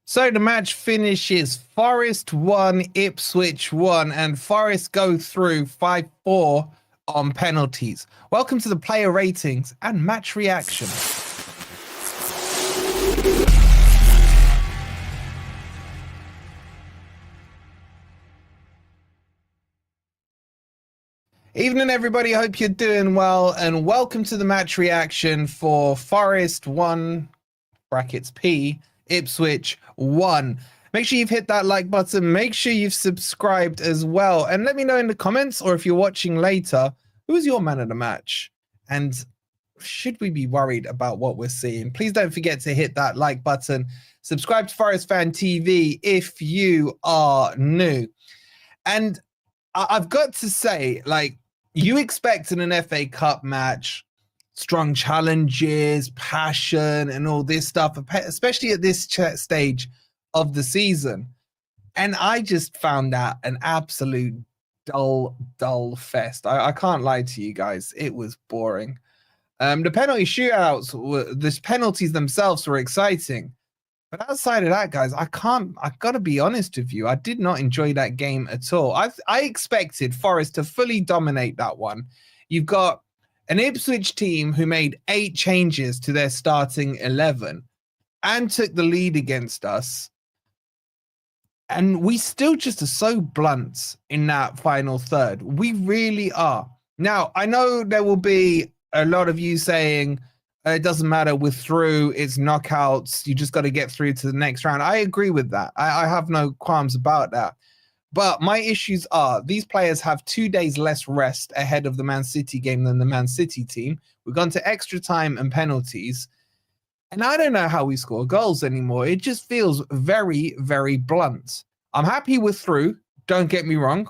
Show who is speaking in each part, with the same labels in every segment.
Speaker 1: So the match finishes Forest 1, Ipswich 1, and Forest go through 5-4 on penalties. Welcome to the player ratings and match reaction. Evening, everybody. Hope you're doing well, and welcome to the match reaction for Forest 1 brackets P, Ipswich 1. Make sure you've hit that like button. Make sure you've subscribed as well, and let me know in the comments, or if you're watching later, who is your man of the match, and should we be worried about what we're seeing? Please don't forget to hit that like button. Subscribe to Forest Fan TV if you are new. And I've got to say, like, you expect in an FA Cup match strong challenges, passion, and all this stuff, especially at this stage of the season. And I just found that an absolute dull fest. I can't lie to you guys. It was boring. The penalty shootouts, the penalties themselves were exciting. But outside of that, guys, I've got to be honest with you. I did not enjoy that game at all. I expected Forest to fully dominate that one. You've got an Ipswich team who made 8 changes to their starting 11 and took the lead against us. And we still just are so blunt in that final third. We really are. Now, I know there will be a lot of you saying, it doesn't matter, we're through, it's knockouts, you just got to get through to the next round. I agree with that. I have no qualms about that. But my issues are, these players have 2 days less rest ahead of the Man City game than the Man City team. We've gone to extra time and penalties. And I don't know how we score goals anymore. It just feels very, very blunt. I'm happy we're through, don't get me wrong.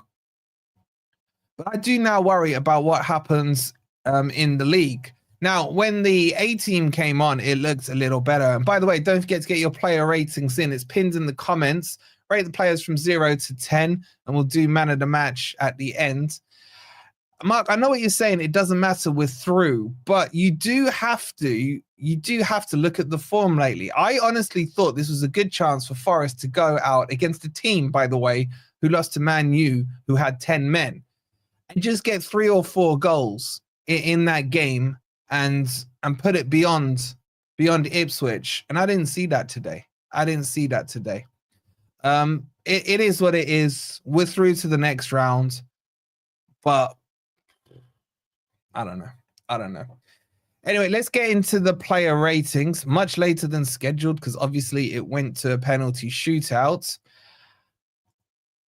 Speaker 1: But I do now worry about what happens in the league. Now, when the A team came on, it looked a little better. And by the way, don't forget to get your player ratings in. It's pinned in the comments. Rate the players from 0 to 10, and we'll do man of the match at the end. Mark, I know what you're saying. It doesn't matter, we're through, but you do have to look at the form lately. I honestly thought this was a good chance for Forest to go out against a team, by the way, who lost to Man U, who had 10 men, and just get 3 or 4 goals in that game and put it beyond Ipswich. And I didn't see that today. It is what it is. We're through to the next round, but I don't know. Anyway, let's get into the player ratings. Much later than scheduled, because obviously it went to a penalty shootout.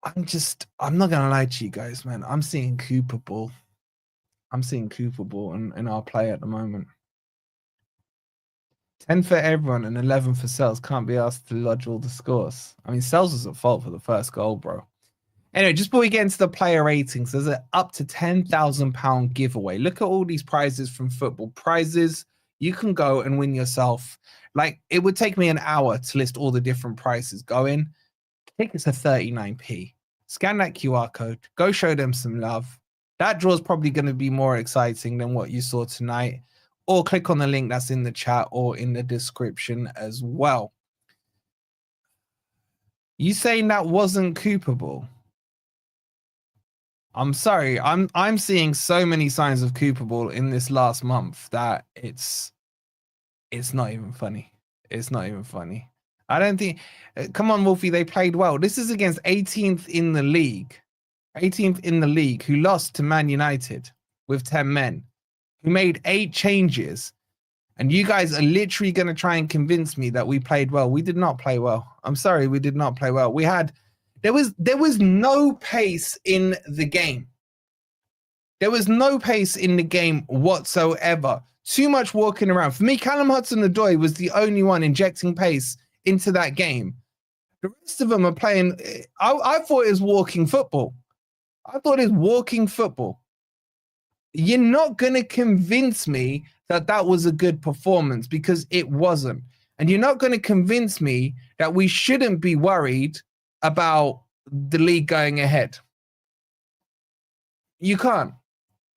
Speaker 1: I'm not gonna lie to you guys, man. I'm seeing Cooper ball. in our play at the moment. 10 for everyone and 11 for Sells. Can't be asked to lodge all the scores. I mean, Sells was at fault for the first goal, bro. Anyway, just before we get into the player ratings, there's an up to £10,000 giveaway. Look at all these prizes from football. Prizes you can go and win yourself. Like, it would take me an hour to list all the different prices. Go in, tickets are 39p. Scan that QR code. Go show them some love. That draw is probably going to be more exciting than what you saw tonight. Or click on the link that's in the chat or in the description as well. You saying that wasn't Cooper ball? I'm sorry. I'm seeing so many signs of Cooper ball in this last month that it's not even funny. It's not even funny. I don't think. Come on, Wolfie. They played well. This is against 18th in the league. 18th in the league, who lost to Man United with 10 men, who made 8 changes. And you guys are literally going to try and convince me that we played well. We did not play well. I'm sorry, we did not play well. There was no pace in the game. There was no pace in the game whatsoever. Too much walking around. For me, Callum Hudson-Odoi was the only one injecting pace into that game. The rest of them are playing. I thought it was walking football. You're not going to convince me that that was a good performance, because it wasn't. And you're not going to convince me that we shouldn't be worried about the league going ahead. You can't.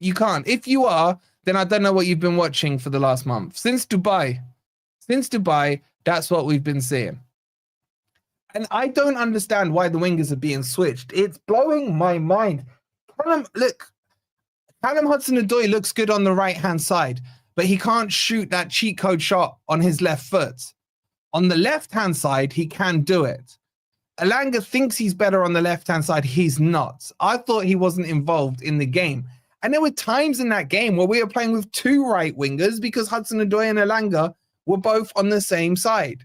Speaker 1: If you are, then I don't know what you've been watching for the last month. Since Dubai, that's what we've been seeing. And I don't understand why the wingers are being switched. It's blowing my mind. Look, Callum Hudson-Odoi looks good on the right-hand side, but he can't shoot that cheat code shot on his left foot. On the left-hand side, he can do it. Elanga thinks he's better on the left-hand side. He's not. I thought he wasn't involved in the game. And there were times in that game where we were playing with two right wingers because Hudson-Odoi and Elanga were both on the same side.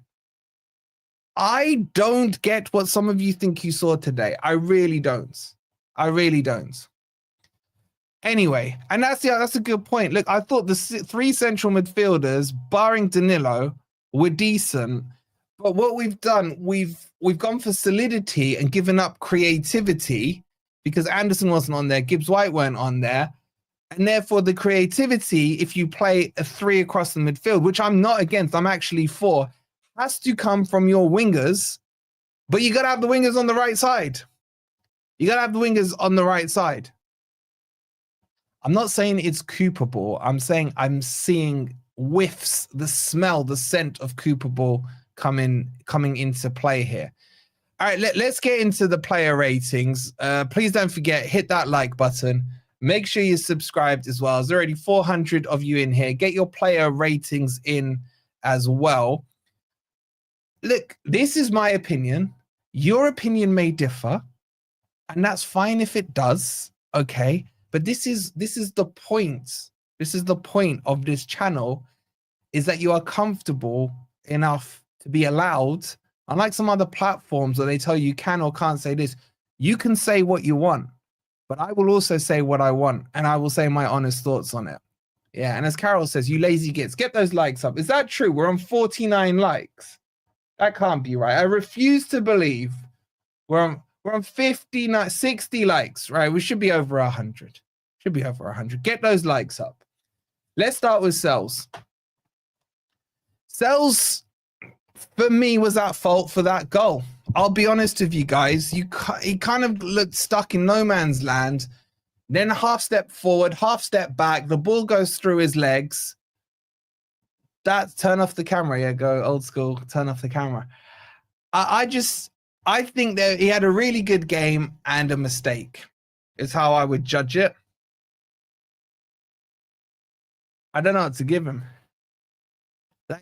Speaker 1: I don't get what some of you think you saw today. I really don't. I really don't. Anyway, and that's a good point. Look, I thought the three central midfielders, barring Danilo, were decent. But what we've done, we've gone for solidity and given up creativity because Anderson wasn't on there, Gibbs White weren't on there. And therefore the creativity, if you play a three across the midfield, which I'm not against, I'm actually for, has to come from your wingers, but you got to have the wingers on the right side. You got to have the wingers on the right side. I'm not saying it's Cooper ball. I'm saying I'm seeing whiffs, the smell, the scent of Cooper ball coming into play here. All right, let's get into the player ratings. Please don't forget, hit that like button. Make sure you're subscribed as well. There's already 400 of you in here. Get your player ratings in as well. Look, this is my opinion. Your opinion may differ, and that's fine if it does, okay? But this is the point. This is the point of this channel, is that you are comfortable enough to be allowed, unlike some other platforms where they tell you can or can't say this, you can say what you want, but I will also say what I want, and I will say my honest thoughts on it. Yeah, and as Carol says, you lazy gits, get those likes up. Is that true? We're on 49 likes. That can't be right. I refuse to believe we're on 59, 60 likes, right? We should be over 100. Should be over 100. Get those likes up. Let's start with Sells. Sells, for me, was at fault for that goal. I'll be honest with you guys. He kind of looked stuck in no man's land. Then half step forward, half step back. The ball goes through his legs. Turn off the camera. Yeah, go old school. Turn off the camera. I think that he had a really good game and a mistake is how I would judge it. I don't know what to give him.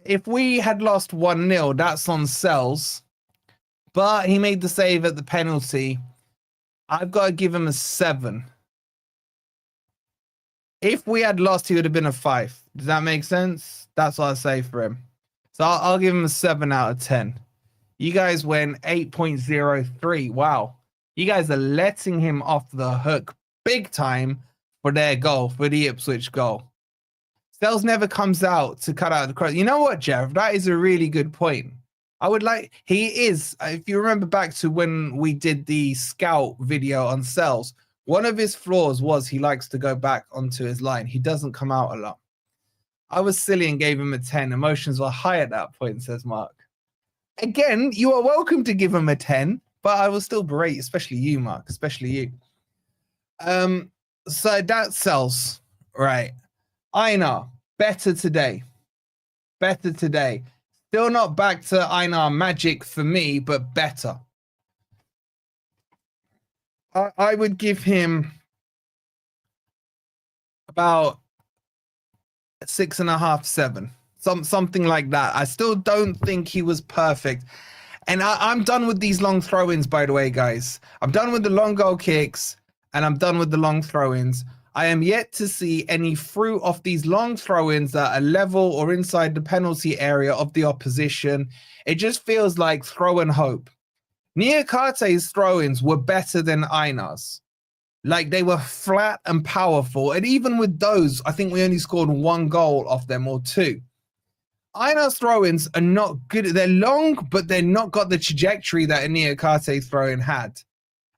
Speaker 1: If we had lost 1-0, that's on Sells. But he made the save at the penalty. I've got to give him a 7. If we had lost, he would have been a 5. Does that make sense? That's what I say for him. So I'll give him a 7 out of 10. You guys went 8.03. Wow. You guys are letting him off the hook big time for their goal, for the Ipswich goal. Sells never comes out to cut out the cross. You know what, Jeff? That is a really good point. He is, if you remember back to when we did the scout video on Sells, one of his flaws was he likes to go back onto his line. He doesn't come out a lot. I was silly and gave him a 10. Emotions were high at that point, says Mark. Again, you are welcome to give him a 10, but I will still berate, especially you, Mark, especially you. So that Sells, right. Einar, better today. Better today. Still not back to Einar magic for me, but better. I would give him about 6.5, 7. Something like that. I still don't think he was perfect. And I'm done with these long throw-ins, by the way, guys. I'm done with the long goal kicks, and I'm done with the long throw-ins. I am yet to see any fruit of these long throw-ins that are level or inside the penalty area of the opposition. It just feels like throw and hope. Niakate's throw-ins were better than Einar's. Like, they were flat and powerful. And even with those, I think we only scored 1 goal off them, or 2. Einar's throw-ins are not good. They're long, but they're not got the trajectory that a Niakate throw-in had.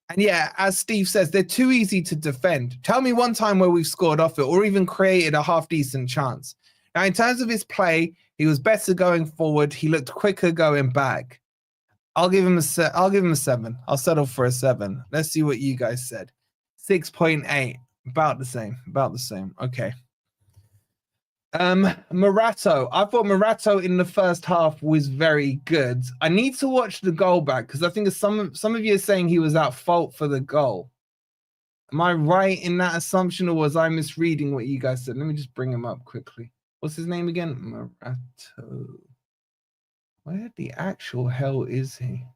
Speaker 1: And yeah, as Steve says, they're too easy to defend. Tell me one time where we've scored off it or even created a half-decent chance. Now, in terms of his play, he was better going forward. He looked quicker going back. I'll give him a 7. I'll settle for a 7. Let's see what you guys said. 6.8. About the same. Okay. Morato. I thought Morato in the first half was very good. I need to watch the goal back because I think some of you are saying he was at fault for the goal. Am I right in that assumption, or was I misreading what you guys said? Let me just bring him up quickly. What's his name again? Morato. Where the actual hell is he?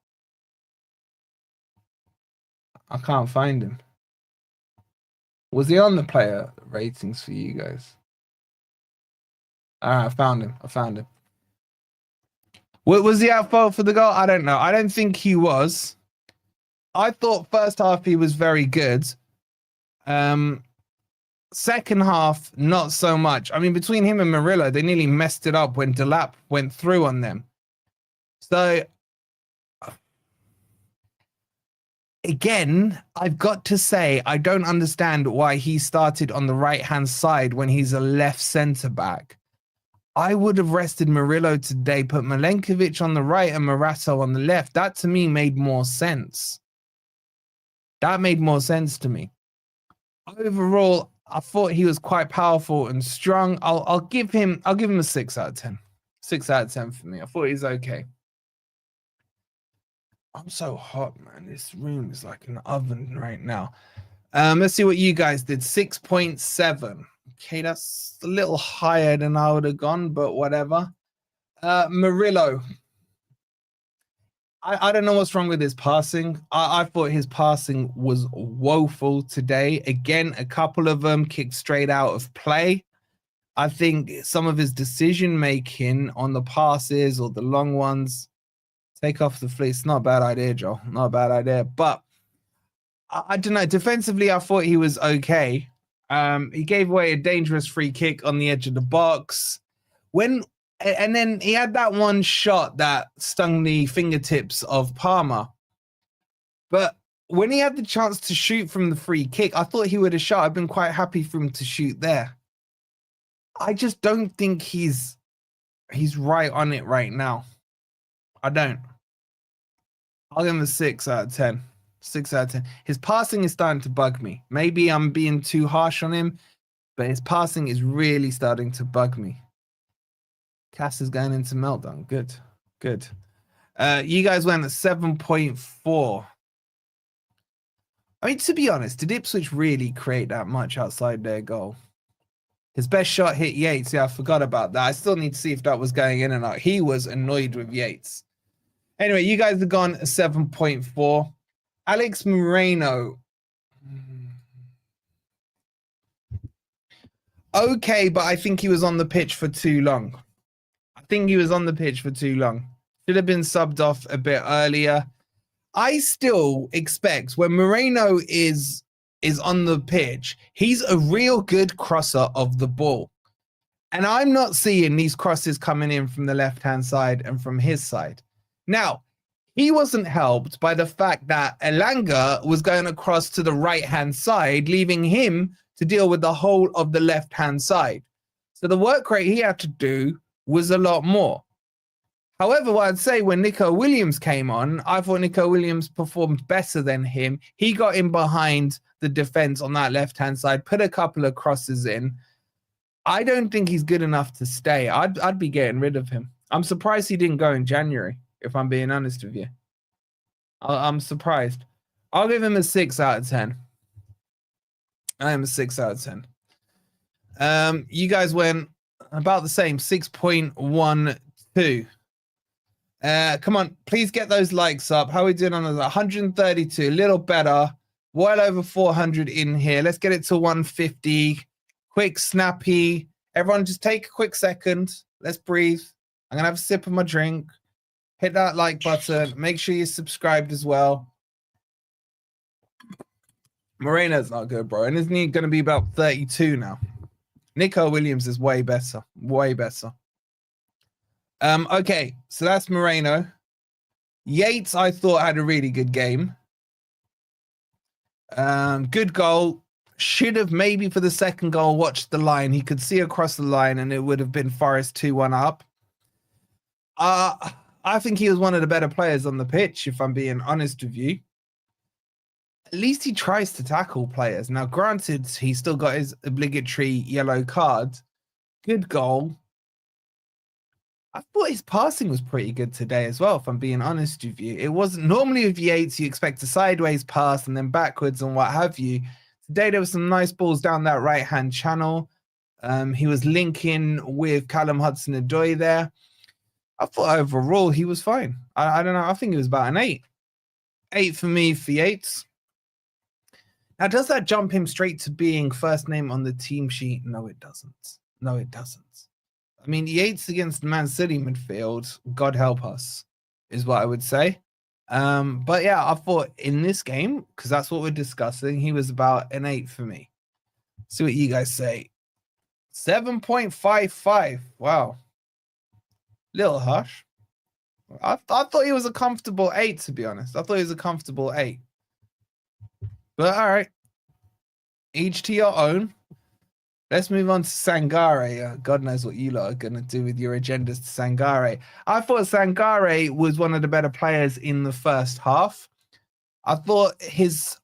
Speaker 1: I can't find him. Was he on the player ratings for you guys? I found him. What was he at fault for the goal? I don't know. I don't think he was. I thought first half he was very good. Second half, not so much. I mean, between him and Murillo, they nearly messed it up when Delap went through on them. So, again, I've got to say, I don't understand why he started on the right-hand side when he's a left centre-back. I would have rested Murillo today, put Milenkovic on the right and Morato on the left. That, to me, made more sense. That made more sense to me. Overall, I thought he was quite powerful and strong. I'll give him a 6 out of 10. 6 out of 10 for me. I thought he's okay. I'm so hot, man. This room is like an oven right now. Let's see what you guys did. 6.7. Okay, that's a little higher than I would have gone, but whatever. Murillo. I don't know what's wrong with his passing. I thought his passing was woeful today. Again, a couple of them kicked straight out of play. I think some of his decision making on the passes or the long ones, take off the fleece. Not a bad idea, Joel. Not a bad idea. But I don't know. Defensively, I thought he was okay. He gave away a dangerous free kick on the edge of the box. And then he had that one shot that stung the fingertips of Palmer. But when he had the chance to shoot from the free kick, I thought he would have shot. I've been quite happy for him to shoot there. I just don't think he's right on it right now. I don't. I'll give him a 6 out of 10. 6 out of 10. His passing is starting to bug me. Maybe I'm being too harsh on him, but his passing is really starting to bug me. Cass is going into meltdown. Good. You guys went at 7.4. I mean, to be honest, did Ipswich really create that much outside their goal? His best shot hit Yates. Yeah, I forgot about that. I still need to see if that was going in or not. He was annoyed with Yates. Anyway, you guys have gone 7.4. Alex Moreno. Okay, but I think he was on the pitch for too long. Should have been subbed off a bit earlier. I still expect when Moreno is on the pitch, he's a real good crosser of the ball. And I'm not seeing these crosses coming in from the left-hand side and from his side. Now, he wasn't helped by the fact that Elanga was going across to the right-hand side, leaving him to deal with the whole of the left-hand side. So the work rate he had to do was a lot more. However, what I'd say when Nico Williams came on, I thought Nico Williams performed better than him. He got in behind the defense on that left-hand side, put a couple of crosses in. I don't think he's good enough to stay. I'd be getting rid of him. I'm surprised he didn't go in January, if I'm being honest with you. I'm surprised. I'll give him a 6 out of 10. I am a 6 out of 10. You guys went about the same, 6.12. Come on, please get those likes up. How are we doing on the 132? A little better. Well over 400 in here. Let's get it to 150. Quick, snappy. Everyone just take a quick second. Let's breathe. I'm going to have a sip of my drink. Hit that like button. Make sure you're subscribed as well. Moreno's not good, bro. And isn't he going to be about 32 now? Nico Williams is way better. Way better. Okay, so that's Moreno. Yates, I thought, had a really good game. Good goal. Should have maybe for the second goal watched the line. He could see across the line and it would have been Forest 2-1 up. I think he was one of the better players on the pitch, if I'm being honest with you. At least he tries to tackle players. Now, granted, he still got his obligatory yellow card, Good goal. I thought his passing was pretty good today as well, if I'm being honest with you. It wasn't normally with Yates, you expect a sideways pass and then backwards and what have you. Today, there were some nice balls down that right-hand channel. He was linking with Callum Hudson-Odoi there. I thought overall he was fine. I don't know. I think it was about an 8. 8 for me for Yates. Now, does that jump him straight to being first name on the team sheet? No, it doesn't. No, it doesn't. I mean, Yates against Man City midfield, God help us, is what I would say. But yeah, I thought in this game, because that's what we're discussing, he was about an 8 for me. See what you guys say. 7.55. Wow. Little harsh. I thought he was a comfortable 8, to be honest. I thought he was a comfortable 8. But all right. Each to your own. Let's move on to Sangare. God knows what you lot are going to do with your agendas to Sangare. I thought Sangare was one of the better players in the first half. I thought his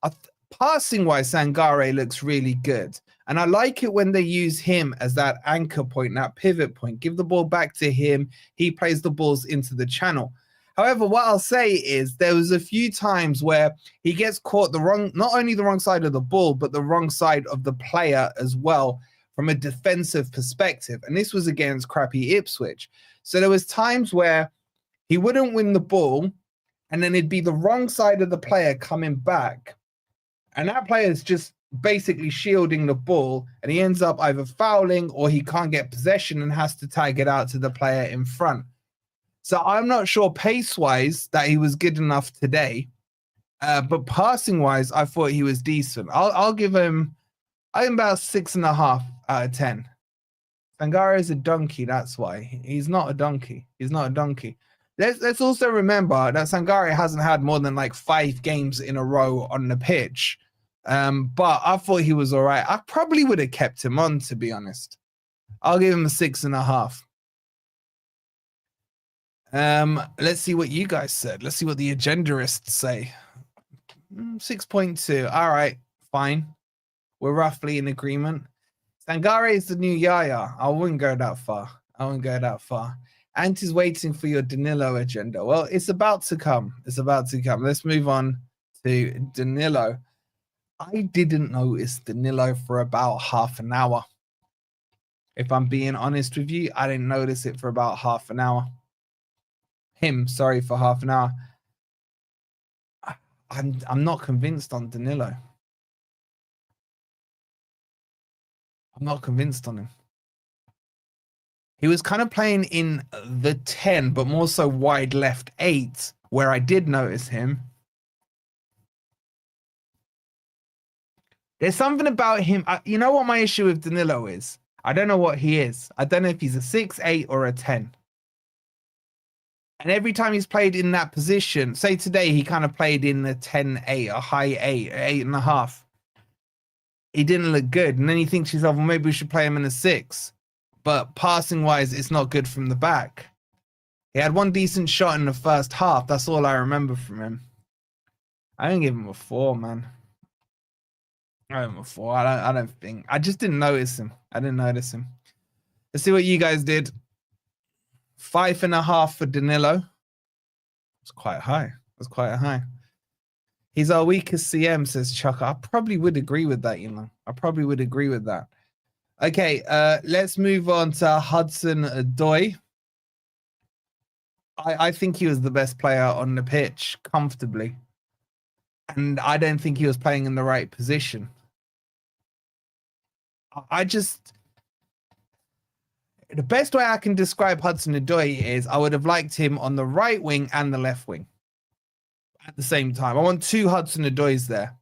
Speaker 1: passing-wise, Sangare looks really good. And I like it when they use him as that anchor point, that pivot point. Give the ball back to him. He plays the balls into the channel. However, what I'll say is there was a few times where he gets caught not only the wrong side of the ball, but the wrong side of the player as well, from a defensive perspective. And this was against crappy Ipswich. So there was times where he wouldn't win the ball and then it'd be the wrong side of the player coming back. And that player is just basically shielding the ball and he ends up either fouling or he can't get possession and has to tag it out to the player in front. So I'm not sure pace-wise that he was good enough today. But passing-wise, I thought he was decent. I'll give him... I'm about 6.5 out of 10. Sangare is a donkey, that's why. He's not a donkey. He's not a donkey. Let's also remember that Sangare hasn't had more than like 5 games in a row on the pitch. But I thought he was all right. I probably would have kept him on, to be honest. I'll give him a 6.5. Let's see what you guys said. Let's see what the agendarists say. 6.2. All right, fine. We're roughly in agreement. Sangare is the new Yaya. I wouldn't go that far. I wouldn't go that far. Ant is waiting for your Danilo agenda. Well, it's about to come. It's about to come. Let's move on to Danilo. I didn't notice Danilo for about half an hour. If I'm being honest with you, I didn't notice it for about half an hour. Sorry, for half an hour. I'm not convinced on Danilo. I'm not convinced on him. He was kind of playing in the 10, but more so wide left 8, where I did notice him. There's something about him. You know what my issue with Danilo is? I don't know what he is. I don't know if he's a 6, 8, or a 10. And every time he's played in that position, say today he kind of played in the 10, 8, a high 8, 8.5. He didn't look good. And then you think to yourself, well, maybe we should play him in a 6. But passing-wise, it's not good from the back. He had one decent shot in the first half. That's all I remember from him. I didn't give him a 4, man. I give him a 4. I don't think. I just didn't notice him. I didn't notice him. Let's see what you guys did. 5.5 for Danilo. It's quite high. That's quite high. He's our weakest CM, says Chuck. I probably would agree with that, you know. I probably would agree with that. Okay, let's move on to Hudson-Odoi. I think he was the best player on the pitch, comfortably. And I don't think he was playing in the right position. The best way I can describe Hudson-Odoi is I would have liked him on the right wing and the left wing at the same time. I want 2 Hudson-Odois there.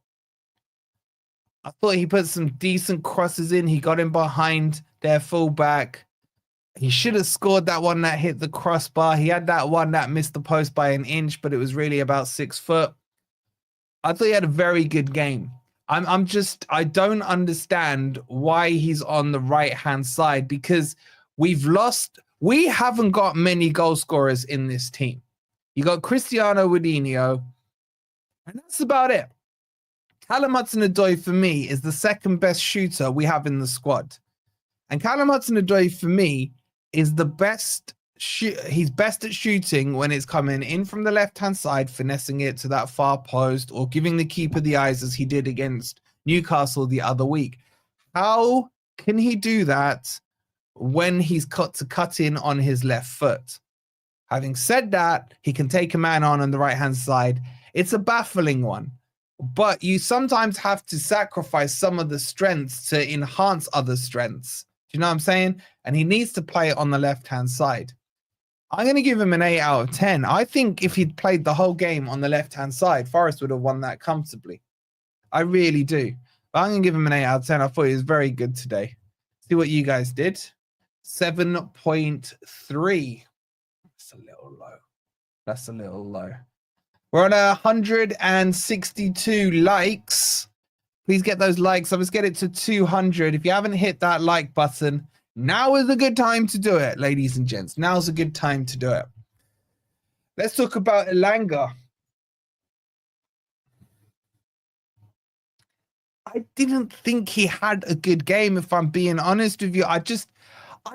Speaker 1: I thought he put some decent crosses in. He got him behind their fullback. He should have scored that one that hit the crossbar. He had that one that missed the post by an inch, but it was really about 6 foot. I thought he had a very good game. I don't understand why he's on the right-hand side, because we haven't got many goal scorers in this team. You got Cristiano Ronaldo, and that's about it. Callum Hudson-Odoi, for me, is the second best shooter we have in the squad. And Callum Hudson-Odoi, for me, is the best. He's best at shooting when it's coming in from the left-hand side, finessing it to that far post, or giving the keeper the eyes as he did against Newcastle the other week. How can he do that when he's cut to cut in on his left foot? Having said that, he can take a man on the right-hand side. It's a baffling one, but you sometimes have to sacrifice some of the strengths to enhance other strengths. Do you know what I'm saying? And he needs to play it on the left-hand side. I'm going to give him an 8 out of 10. I think if he'd played the whole game on the left-hand side, Forest would have won that comfortably. I really do. But I'm going to give him an 8 out of 10. I thought he was very good today. See what you guys did. 7.3. That's a little low. That's a little low. We're on 162 likes. Please get those likes. Let's get it to 200. If you haven't hit that like button, now is a good time to do it, ladies and gents. Now's a good time to do it. Let's talk about Elanga. I didn't think he had a good game, if I'm being honest with you. I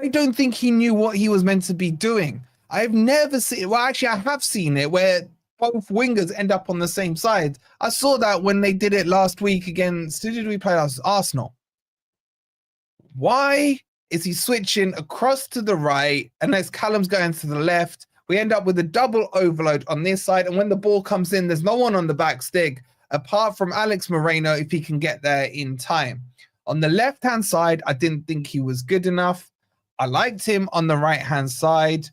Speaker 1: don't think he knew what he was meant to be doing. I've never seen, well, actually, I have seen it where both wingers end up on the same side. I saw that when they did it last week against, who did we play last? Arsenal. Why is he switching across to the right and as Callum's going to the left? We end up with a double overload on this side. And when the ball comes in, there's no one on the back stick apart from Alex Moreno if he can get there in time. On the left-hand side, I didn't think he was good enough. I liked him on the right-hand side.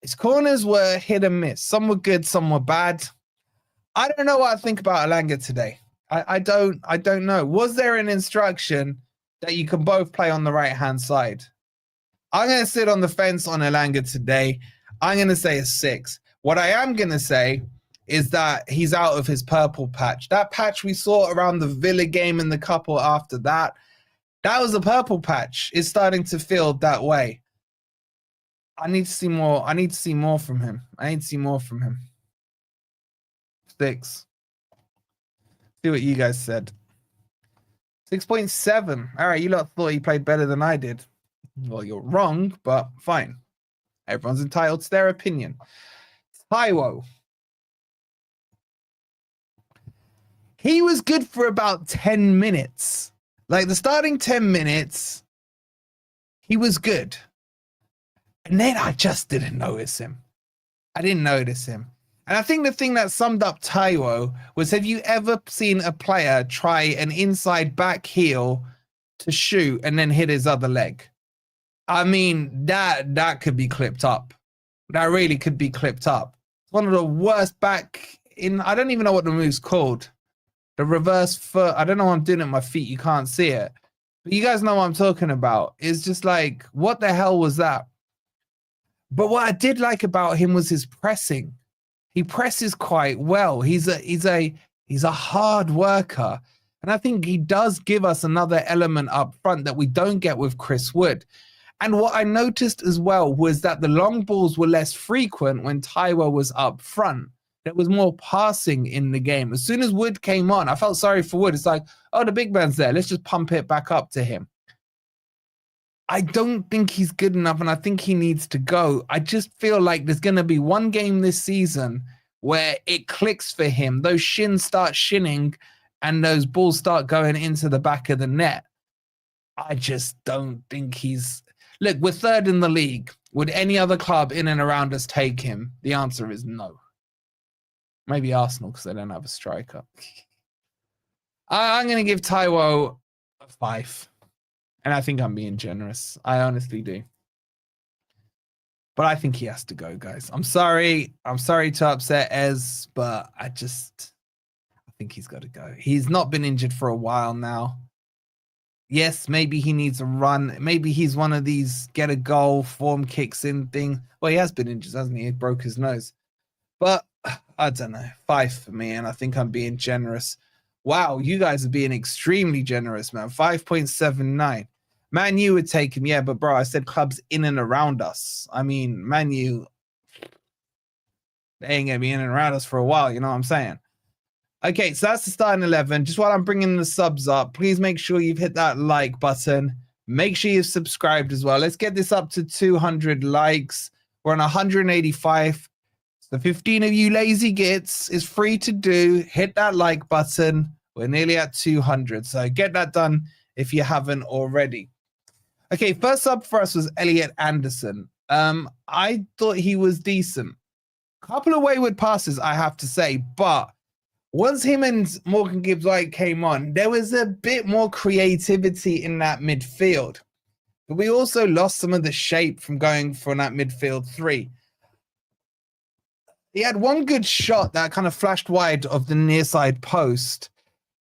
Speaker 1: His corners were hit and miss. Some were good, some were bad. I don't know what I think about Elanga today. I don't know. Was there an instruction that you can both play on the right-hand side? I'm going to sit on the fence on Elanga today. I'm going to say a 6. What I am going to say is that he's out of his purple patch. That patch we saw around the Villa game and the couple after that, that was a purple patch. It's starting to feel that way. I need to see more. I need to see more from him. 6. See what you guys said. 6.7. All right, you lot thought he played better than I did. Well, you're wrong, but fine. Everyone's entitled to their opinion. Taiwo. He was good for about 10 minutes. Like the starting 10 minutes, he was good. And then I just didn't notice him. I didn't notice him. And I think the thing that summed up Taiwo was, have you ever seen a player try an inside back heel to shoot and then hit his other leg? I mean, that could be clipped up. That really could be clipped up. It's one of the worst back in, I don't even know what the move's called. The reverse foot. I don't know what I'm doing at my feet. You can't see it. But you guys know what I'm talking about. It's just like, what the hell was that? But what I did like about him was his pressing. He presses quite well. He's a hard worker. And I think he does give us another element up front that we don't get with Chris Wood. And what I noticed as well was that the long balls were less frequent when Taiwo was up front. There was more passing in the game. As soon as Wood came on, I felt sorry for Wood. It's like, oh, the big man's there. Let's just pump it back up to him. I don't think he's good enough, and I think he needs to go. I just feel like there's going to be one game this season where it clicks for him. Those shins start shinning, and those balls start going into the back of the net. I just don't think he's... Look, we're third in the league. Would any other club in and around us take him? The answer is no. Maybe Arsenal, because they don't have a striker. I'm going to give Taiwo a 5. And I think I'm being generous. I honestly do. But I think he has to go, guys. I'm sorry. I'm sorry to upset Ez, but I think he's got to go. He's not been injured for a while now. Yes, maybe he needs a run. Maybe he's one of these get a goal, form kicks in thing. Well, he has been injured, hasn't he? He broke his nose. But I don't know. 5 for me, and I think I'm being generous. Wow, you guys are being extremely generous, man. 5.79. Man U would take him, yeah, but bro, I said clubs in and around us. I mean, Man U, they ain't gonna be in and around us for a while, you know what I'm saying? Okay, so that's the starting 11. Just while I'm bringing the subs up, please make sure you've hit that like button. Make sure you've subscribed as well. Let's get this up to 200 likes. We're on 185. So 15 of you lazy gits is free to do. Hit that like button. We're nearly at 200. So get that done if you haven't already. Okay, first up for us was Elliot Anderson. I thought he was decent. Couple of wayward passes, I have to say, but once him and Morgan Gibbs-White came on, there was a bit more creativity in that midfield. But we also lost some of the shape from going from that midfield three. He had one good shot that kind of flashed wide of the near side post.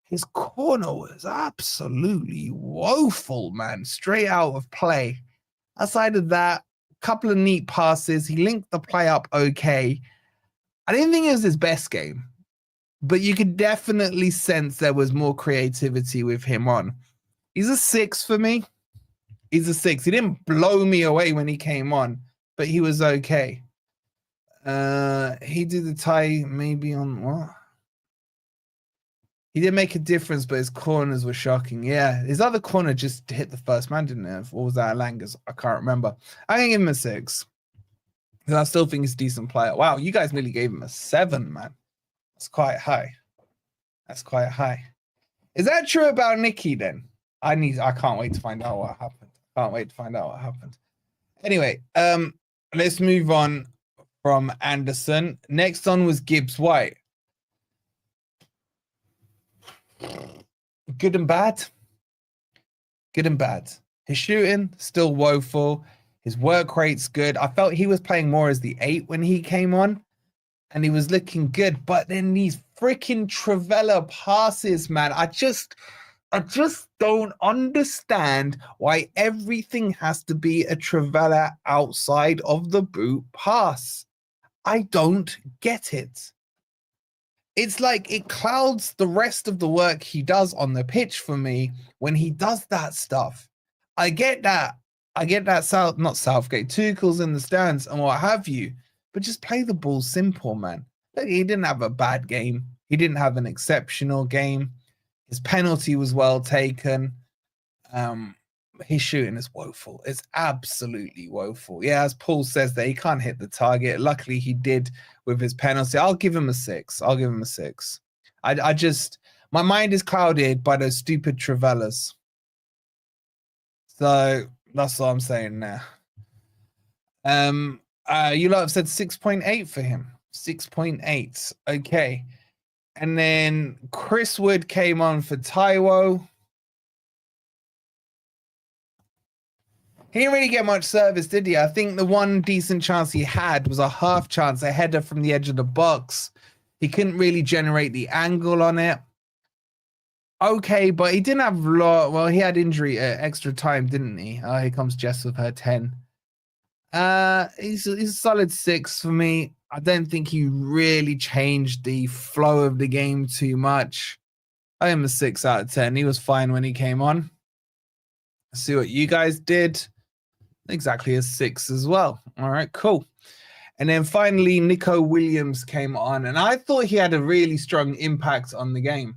Speaker 1: His corner was absolutely woeful, man. Straight out of play. Outside of that, a couple of neat passes. He linked the play up okay. I didn't think it was his best game, but you could definitely sense there was more creativity with him on. He's a 6 for me. He's a 6. He didn't blow me away when he came on, but he was okay. He did the tie maybe on what? He did make a difference, but his corners were shocking. Yeah, his other corner just hit the first man, didn't it? Or was that Langas? I can't remember. I can give him a 6. Because I still think he's a decent player. Wow, you guys nearly gave him a 7, man. That's quite high. That's quite high. Is that true about Nicky then? I can't wait to find out what happened. Can't wait to find out what happened. Anyway, let's move on from Anderson. Next on was Gibbs-White. Good and bad. Good and bad. His shooting, still woeful. His work rate's good. I felt he was playing more as the 8 when he came on. And he was looking good. But then these freaking Trivela passes, man. I just don't understand why everything has to be a Trivela outside of the boot pass. I don't get it. It's like it clouds the rest of the work he does on the pitch for me when he does that stuff. I get that. Not Southgate, Tuchel's in the stands and what have you, but just play the ball simple, man. Look, he didn't have a bad game. He didn't have an exceptional game. His penalty was well taken. His shooting is woeful. It's absolutely woeful. Yeah, as Paul says that he can't hit the target. Luckily, he did with his penalty. I'll give him a 6. I'll give him a 6. My mind is clouded by those stupid Trivelas. So that's what I'm saying now. You lot have said 6.8 for him. 6.8. Okay. And then Chris Wood came on for Taiwo. He didn't really get much service, did he? I think the one decent chance he had was a half chance, a header from the edge of the box. He couldn't really generate the angle on it. Okay, but he didn't have well, he had injury extra time, didn't he? Here comes Jess with her 10. He's a solid 6 for me. I don't think he really changed the flow of the game too much. I am a 6 out of 10. He was fine when he came on. Let's see what you guys did. Exactly a 6 as well. All right, cool. And then finally, Nico Williams came on, and I thought he had a really strong impact on the game.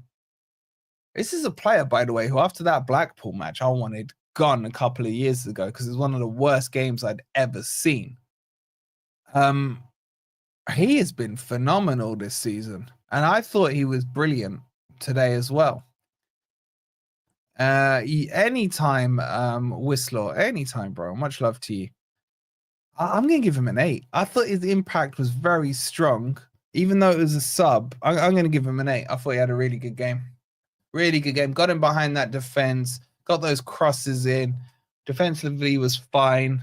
Speaker 1: This is a player, by the way, who after that Blackpool match, I wanted gone a couple of years ago because it was one of the worst games I'd ever seen. He has been phenomenal this season, and I thought he was brilliant today as well. Anytime, Whistler, anytime, bro. Much love to you. I'm going to give him an 8. I thought his impact was very strong, even though it was a sub. I'm going to give him an 8. I thought he had a really good game. Really good game. Got him behind that defense. Got those crosses in. Defensively was fine.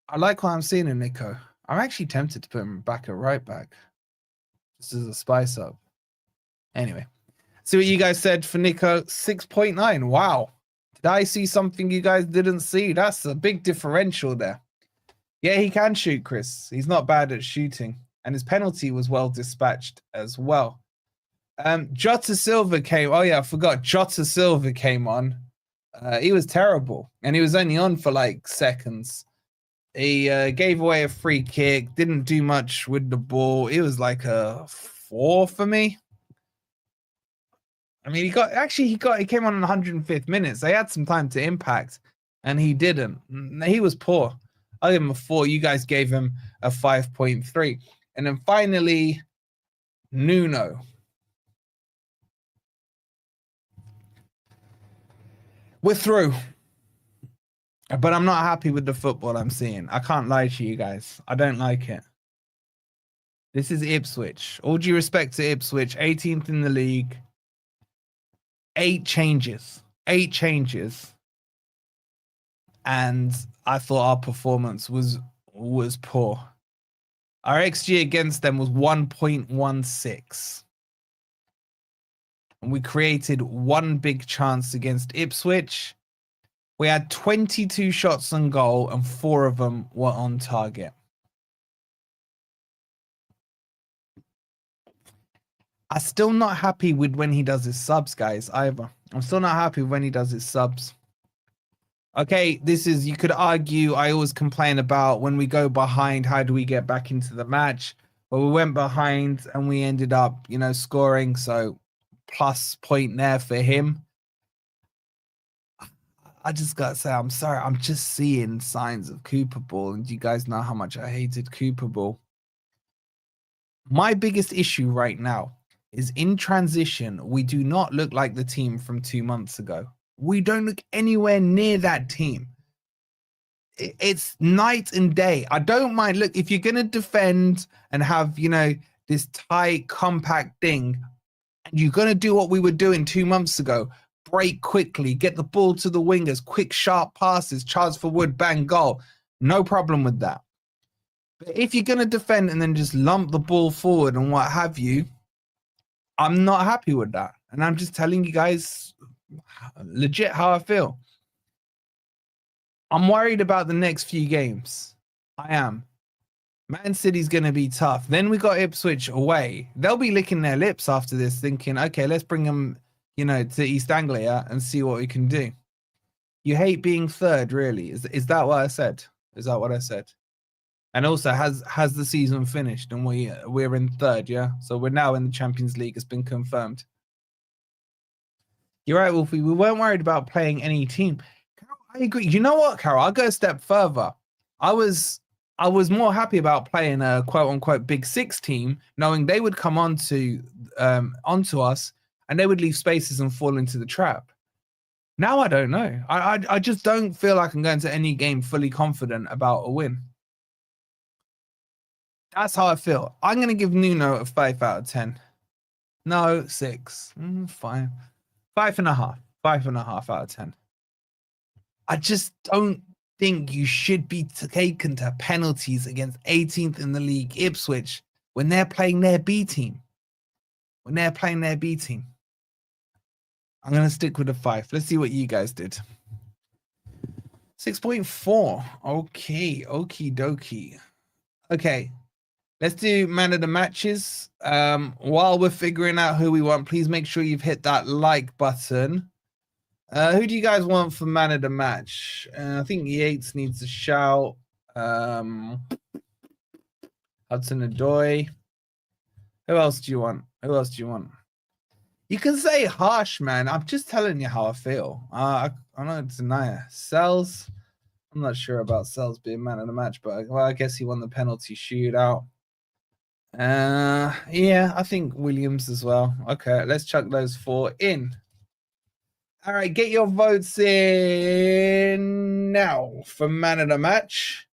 Speaker 1: I like what I'm seeing in Nico. I'm actually tempted to put him back at right back. Just as a spice up. Anyway. See what you guys said for Nico. 6.9. Wow. Did I see something you guys didn't see? That's a big differential there. Yeah, he can shoot, Chris. He's not bad at shooting. And his penalty was well dispatched as well. Jota Silva came. Oh, yeah, I forgot. Jota Silva came on. He was terrible. And he was only on for like seconds. He gave away a free kick. Didn't do much with the ball. It was like a 4 for me. I mean, he came on 105th minutes. They had some time to impact, and he didn't. He was poor. I gave him a 4. You guys gave him a 5.3. And then finally, Nuno. We're through. But I'm not happy with the football I'm seeing. I can't lie to you guys. I don't like it. This is Ipswich. All due respect to Ipswich, 18th in the league. 8 changes. 8 changes. And I thought our performance was poor. Our XG against them was 1.16. And we created 1 big chance against Ipswich. We had 22 shots on goal and 4 of them were on target. I'm still not happy with when he does his subs, guys, either. I'm still not happy when he does his subs. Okay, you could argue, I always complain about when we go behind, how do we get back into the match? Well, we went behind and we ended up, scoring. So plus point there for him. I just got to say, I'm sorry. I'm just seeing signs of Cooper Ball. And you guys know how much I hated Cooper Ball. My biggest issue right now is in transition, we do not look like the team from 2 months ago. We don't look anywhere near that team. It's night and day. I don't mind. Look, if you're going to defend and have, this tight, compact thing, and you're going to do what we were doing 2 months ago, break quickly, get the ball to the wingers, quick, sharp passes, charge for wood, bang, goal. No problem with that. But if you're going to defend and then just lump the ball forward and what have you, I'm not happy with that. And I'm just telling you guys legit how I feel. I'm worried about the next few games. I am. Man City's going to be tough. Then we got Ipswich away. They'll be licking their lips after this, thinking, okay, let's bring them, to East Anglia and see what we can do. You hate being third, really? Is that what I said? Is that what I said? And also, has the season finished and we're in third, yeah? So we're now in the Champions League. It's been confirmed. You're right, Wolfie. We weren't worried about playing any team. Carol, I agree. You know what, Carol? I'll go a step further. I was more happy about playing a quote-unquote Big Six team, knowing they would come onto us and they would leave spaces and fall into the trap. Now I don't know. I just don't feel like I'm going to any game fully confident about a win. That's how I feel. I'm going to give Nuno a 5 out of 10. No, 6. 5. 5.5. 5.5 out of 10. I just don't think you should be taken to penalties against 18th in the league Ipswich when they're playing their B team. I'm going to stick with a 5. Let's see what you guys did. 6.4. Okay, okie dokie. Okay. Let's do man of the matches. While we're figuring out who we want, please make sure you've hit that like button. Who do you guys want for man of the match? I think Yates needs a shout. Hudson-Odoi. Who else do you want? You can say harsh, man. I'm just telling you how I feel. I'm not denying it. Sells. I'm not sure about Sells being man of the match, but I guess he won the penalty shootout. Yeah, I think Williams as well. Okay, let's chuck those 4 in. All right, get your votes in now for man of the match.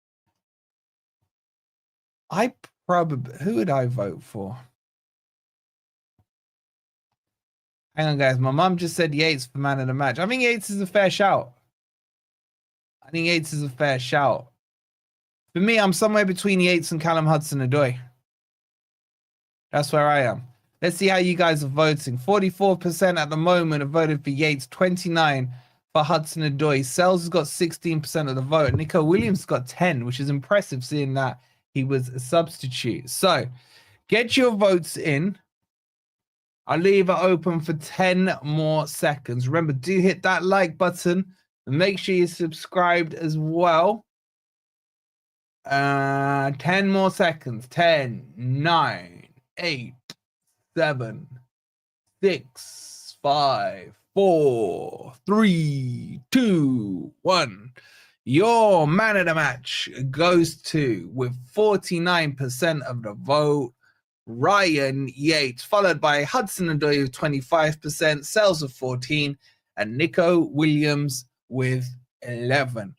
Speaker 1: Who would I vote for? Hang on, guys. My mum just said Yates for man of the match. I think Yates is a fair shout. For me, I'm somewhere between Yates and Callum Hudson-Odoi. That's where I am. Let's see how you guys are voting. 44% at the moment have voted for Yates, 29% for Hudson-Odoi. Sells has got 16% of the vote. Nico Williams got 10%, which is impressive seeing that he was a substitute. So get your votes in. I'll leave it open for 10 more seconds. Remember, do hit that like button and make sure you're subscribed as well. 10 more seconds. 10, 9, 8, 7, 6, 5, 4, 3, 2, 1. Your man of the match goes to, with 49% of the vote, Ryan Yates, followed by Hudson Odoi with 25%, Sells with 14, and Nico Williams with 11.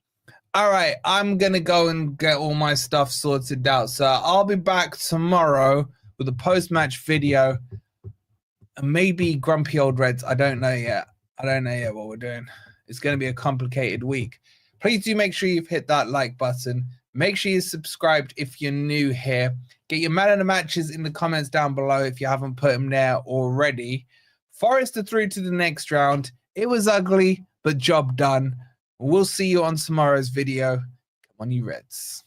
Speaker 1: All right, I'm going to go and get all my stuff sorted out. So I'll be back tomorrow with a post-match video. And maybe Grumpy Old Reds. I don't know yet. I don't know yet what we're doing. It's going to be a complicated week. Please do make sure you've hit that like button. Make sure you're subscribed if you're new here. Get your man of the matches in the comments down below if you haven't put them there already. Forest are through to the next round. It was ugly, but job done. We'll see you on tomorrow's video. Come on, you Reds.